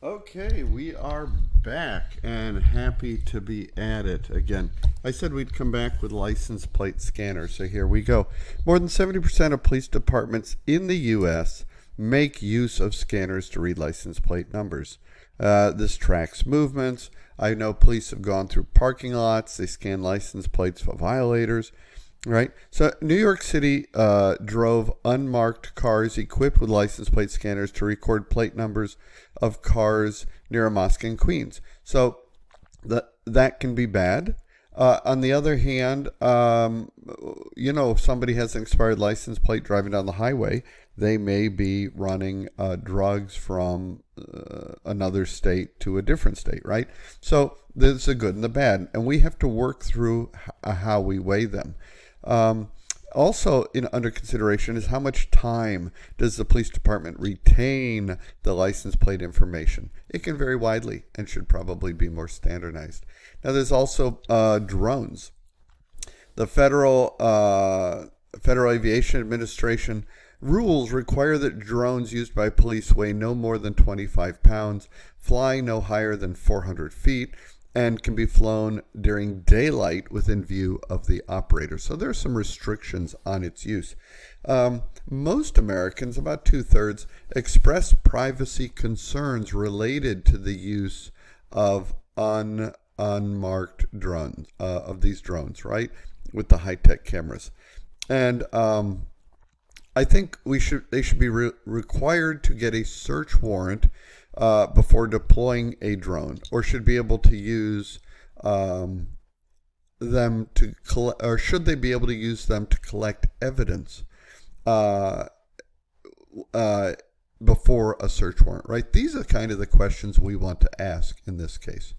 Okay, we are back and happy to be at it again. I said we'd come back with license plate scanners, so here we go. More than 70% of police departments in the U.S. make use of scanners to read license plate numbers. This tracks movements. I know police have gone through parking lots, they scan license plates for violators. Right. So New York City drove unmarked cars equipped with license plate scanners to record plate numbers of cars near a mosque in Queens. So that can be bad. On the other hand, if somebody has an expired license plate driving down the highway, they may be running drugs from another state to a different state, right? So there's the good and the bad, and we have to work through how we weigh them. Also, under consideration is how much time does the police department retain the license plate information. It can vary widely and should probably be more standardized. Now, there's also drones. The Federal Aviation Administration rules require that drones used by police weigh no more than 25 pounds, fly no higher than 400 feet, and can be flown during daylight within view of the operator. So there are some restrictions on its use. Most Americans, about 2/3, express privacy concerns related to the use of unmarked drones, of these drones, right, with the high-tech cameras. And I think they should be required to get a search warrant before deploying a drone, or should be able to use them to collect, or should they be able to use them to collect evidence uh, before a search warrant, right? These are kind of the questions we want to ask in this case.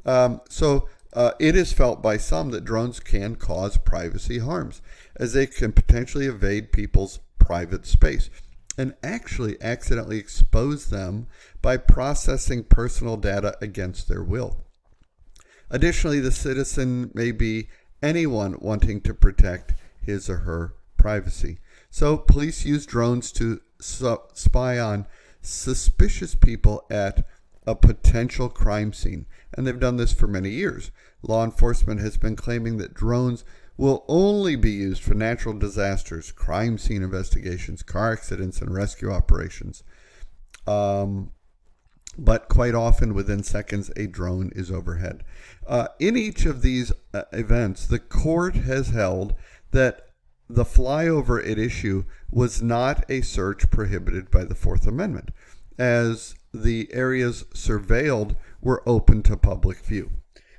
It is felt by some that drones can cause privacy harms, as they can potentially invade people's private space and actually accidentally expose them by processing personal data against their will. Additionally, the citizen may be anyone wanting to protect his or her privacy. So police use drones to spy on suspicious people at a potential crime scene, and they've done this for many years. Law enforcement has been claiming that drones will only be used for natural disasters, crime scene investigations, car accidents, and rescue operations. But quite often, within seconds, a drone is overhead. In each of these events, the court has held that the flyover at issue was not a search prohibited by the Fourth Amendment, as the areas surveilled were open to public view.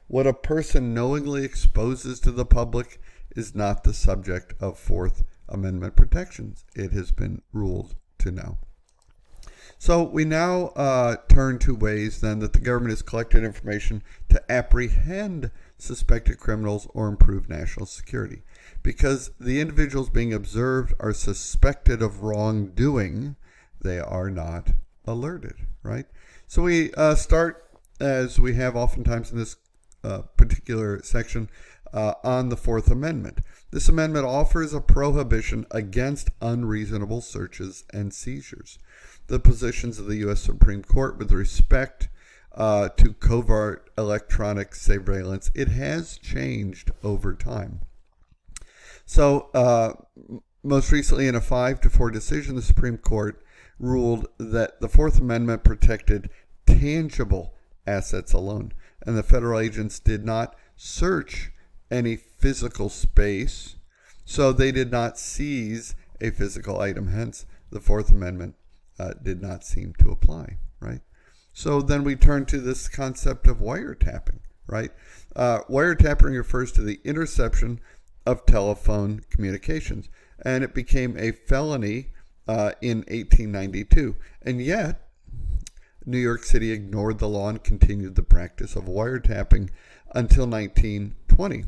What a person knowingly exposes to the public is not the subject of Fourth Amendment protections. It has been ruled to now. So we now turn to ways then that the government has collected information to apprehend suspected criminals or improve national security. Because the individuals being observed are suspected of wrongdoing, they are not alerted, right? So we start, as we have oftentimes in this particular section, on the Fourth Amendment. This amendment offers a prohibition against unreasonable searches and seizures. The positions of the U.S. Supreme Court with respect to covert electronic surveillance, it has changed over time. So most recently in a 5-4 decision, the Supreme Court ruled that the Fourth Amendment protected tangible assets alone, and the federal agents did not search any physical space, so they did not seize a physical item. Hence, the Fourth Amendment did not seem to apply, right? So then we turn to this concept of wiretapping, right? Wiretapping refers to the interception of telephone communications, and it became a felony in 1892. And yet, New York City ignored the law and continued the practice of wiretapping until 1920.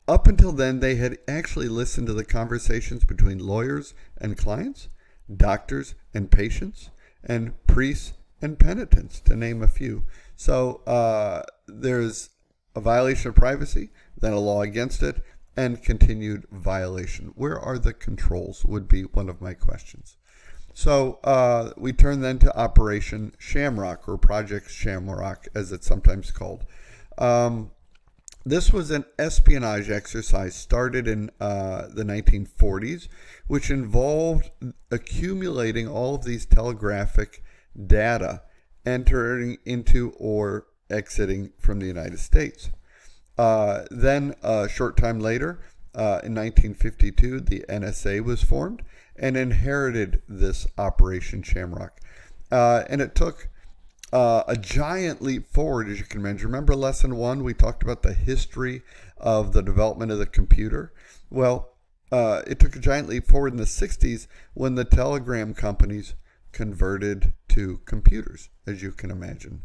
Up until then, they had actually listened to the conversations between lawyers and clients, doctors and patients, and priests and penitents, to name a few. So there's a violation of privacy, then a law against it, and continued violation. Where are the controls would be one of my questions. So we turn then to Operation Shamrock, or Project Shamrock, as it's sometimes called. Um, this was an espionage exercise started in the 1940s, which involved accumulating all of these telegraphic data entering into or exiting from the United States. Then, a short time later, in 1952, the NSA was formed and inherited this Operation Shamrock. And it took a giant leap forward, as you can imagine. Remember lesson one, we talked about the history of the development of the computer? Well, it took a giant leap forward in the 60s when the telegram companies converted to computers, as you can imagine.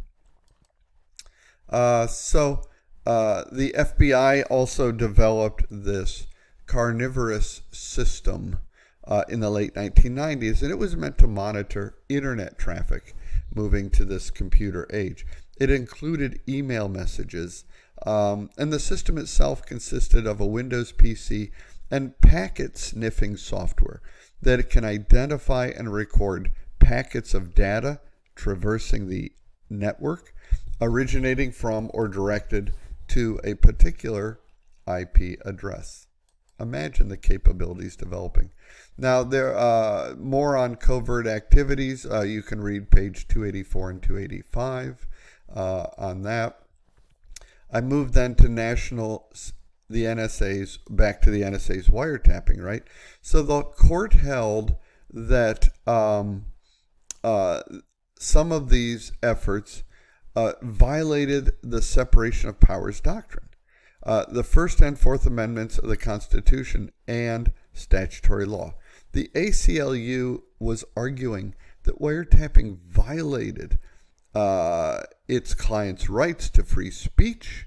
The FBI also developed this carnivorous system in the late 1990s, and it was meant to monitor internet traffic moving to this computer age. It included email messages, and the system itself consisted of a Windows PC and packet sniffing software that can identify and record packets of data traversing the network, originating from or directed to a particular IP address. Imagine the capabilities developing. Now, there are more on covert activities. You can read page 284 and 285 on that. I moved then to back to the NSA's wiretapping, right? So the court held that some of these efforts violated the separation of powers doctrine, the First and Fourth Amendments of the Constitution, and statutory law. The ACLU was arguing that wiretapping violated its clients' rights to free speech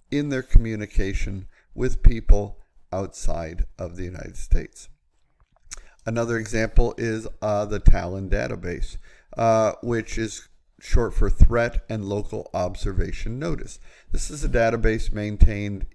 in their communication with people outside of the United States. Another example is the Talon database, which is short for Threat and Local Observation Notice. This is a database maintained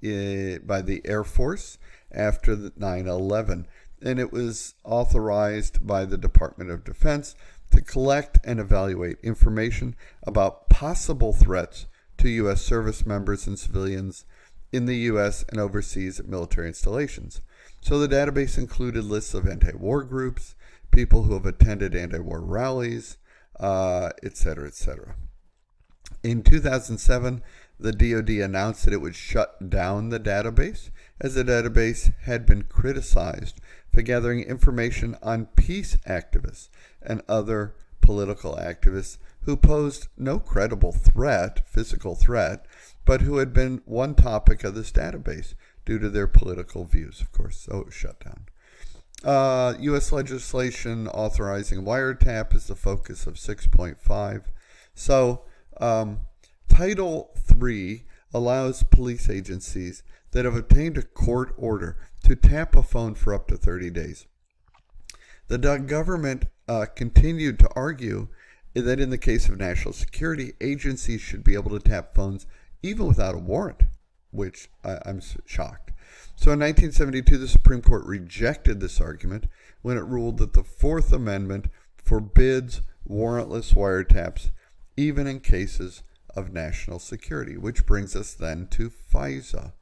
by the Air Force after 9/11, and it was authorized by the Department of Defense to collect and evaluate information about possible threats to U.S. service members and civilians in the U.S. and overseas military installations. So the database included lists of anti-war groups, people who have attended anti-war rallies, etc., etc. In 2007, the DoD announced that it would shut down the database, as the database had been criticized for gathering information on peace activists and other political activists who posed no credible physical threat, but who had been one topic of this database due to their political views, of course, so it was shut down. U.S. legislation authorizing wiretap is the focus of 6.5. So, Title III allows police agencies that have obtained a court order to tap a phone for up to 30 days. The government continued to argue that in the case of national security, agencies should be able to tap phones even without a warrant, which I'm shocked. So in 1972, the Supreme Court rejected this argument when it ruled that the Fourth Amendment forbids warrantless wiretaps even in cases of national security, which brings us then to FISA.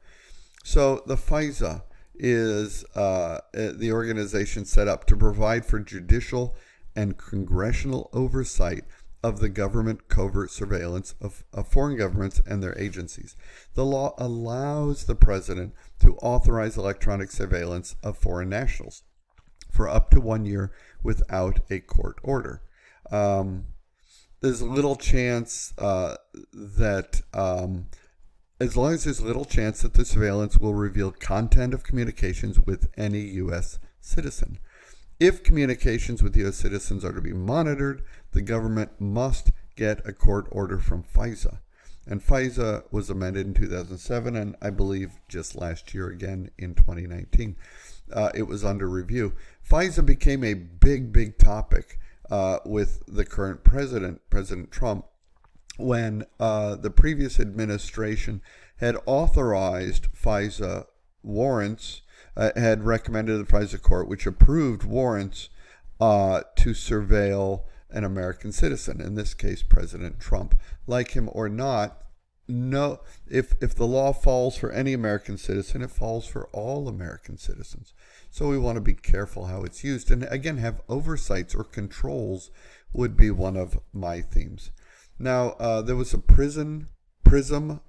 So the FISA is the organization set up to provide for judicial and congressional oversight of the government covert surveillance of foreign governments and their agencies. The law allows the president to authorize electronic surveillance of foreign nationals for up to 1 year without a court order. There's little chance as long as there's little chance that the surveillance will reveal content of communications with any U.S. citizen. If communications with U.S. citizens are to be monitored, the government must get a court order from FISA. And FISA was amended in 2007, and I believe just last year again in 2019. It was under review. FISA became a big topic with the current president, President Trump, when the previous administration had authorized FISA warrants, had recommended the FISA court, which approved warrants to surveil an American citizen, in this case, President Trump. Like him or not, no, if the law falls for any American citizen, it falls for all American citizens. So we want to be careful how it's used. And again, have oversights or controls would be one of my themes. Now, there was a PRISM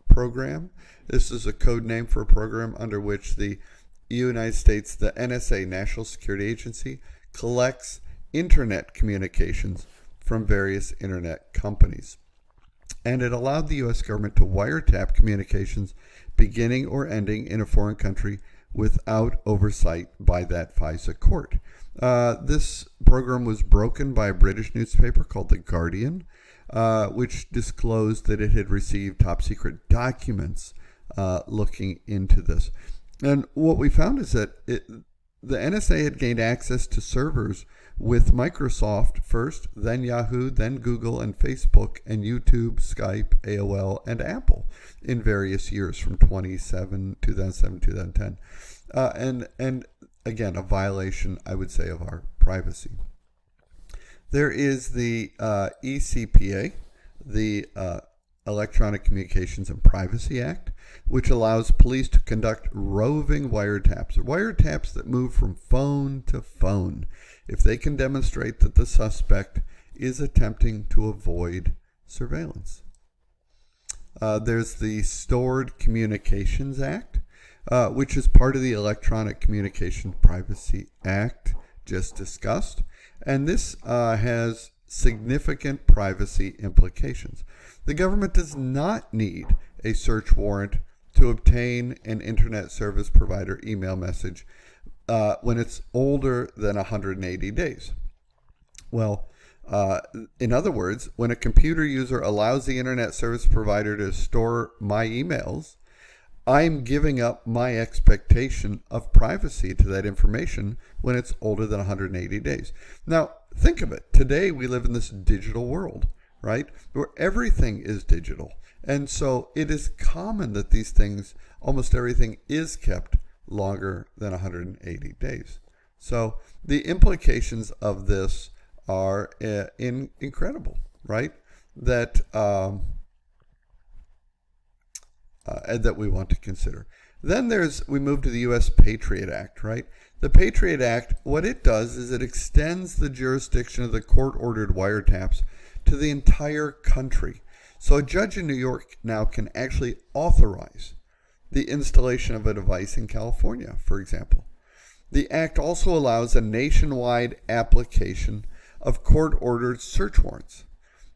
program. This is a code name for a program under which the United States, the NSA, National Security Agency, collects internet communications from various internet companies. And it allowed the U.S. government to wiretap communications beginning or ending in a foreign country without oversight by that FISA court. This program was broken by a British newspaper called The Guardian, which disclosed that it had received top secret documents looking into this. And what we found is that the NSA had gained access to servers with Microsoft first, then Yahoo, then Google and Facebook and YouTube, Skype, AOL, and Apple in various years from 2007, 2010. And again, a violation, I would say, of our privacy. There is the ECPA, the Electronic Communications and Privacy Act, which allows police to conduct roving wiretaps that move from phone to phone if they can demonstrate that the suspect is attempting to avoid surveillance. There's the Stored Communications Act, which is part of the Electronic Communications Privacy Act just discussed, and this has significant privacy implications. The government does not need a search warrant to obtain an internet service provider email message when it's older than 180 days. Well, in other words, when a computer user allows the internet service provider to store my emails, I'm giving up my expectation of privacy to that information when it's older than 180 days. Now, think of it. Today, we live in this digital world, right? Where everything is digital. And so it is common that these things, almost everything is kept longer than 180 days. So the implications of this are incredible, right? That that we want to consider. Then we move to the U.S. Patriot Act, right? The Patriot Act, what it does is it extends the jurisdiction of the court-ordered wiretaps to the entire country. So a judge in New York now can actually authorize the installation of a device in California, for example. The act also allows a nationwide application of court-ordered search warrants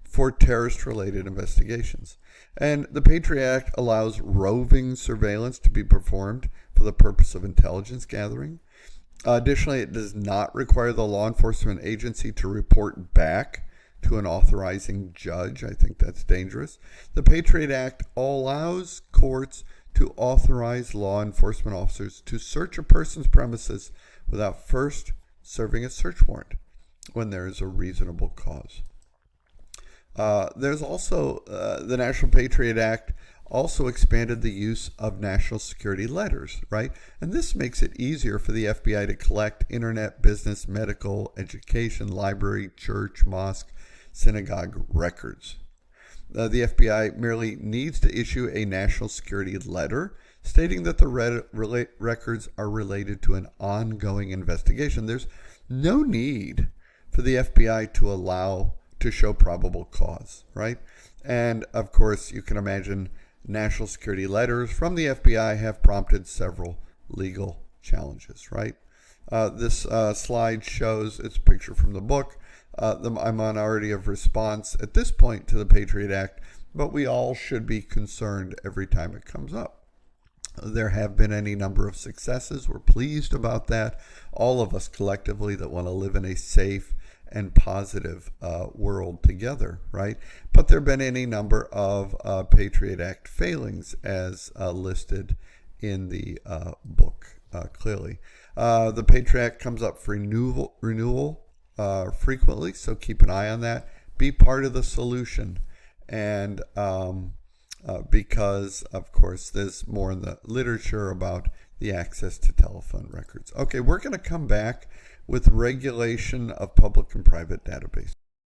for terrorist-related investigations. And the Patriot Act allows roving surveillance to be performed for the purpose of intelligence gathering. Additionally, it does not require the law enforcement agency to report back to an authorizing judge. I think that's dangerous. The Patriot Act allows courts to authorize law enforcement officers to search a person's premises without first serving a search warrant when there is a reasonable cause. There's also the National Patriot Act also expanded the use of national security letters, right? And this makes it easier for the FBI to collect internet, business, medical, education, library, church, mosque, synagogue records. The FBI merely needs to issue a national security letter stating that the records are related to an ongoing investigation. There's no need for the FBI to show probable cause, right? And of course, you can imagine national security letters from the FBI have prompted several legal challenges, right? This slide shows, it's a picture from the book, the minority of response at this point to the Patriot Act, but we all should be concerned every time it comes up. There have been any number of successes. We're pleased about that. All of us collectively that want to live in a safe and positive world together, right? But there have been any number of Patriot Act failings as listed in the book clearly. The Patriot Act comes up for renewal frequently, so keep an eye on that. Be part of the solution. And because, of course, there's more in the literature about the access to telephone records. Okay, we're going to come back with regulation of public and private database.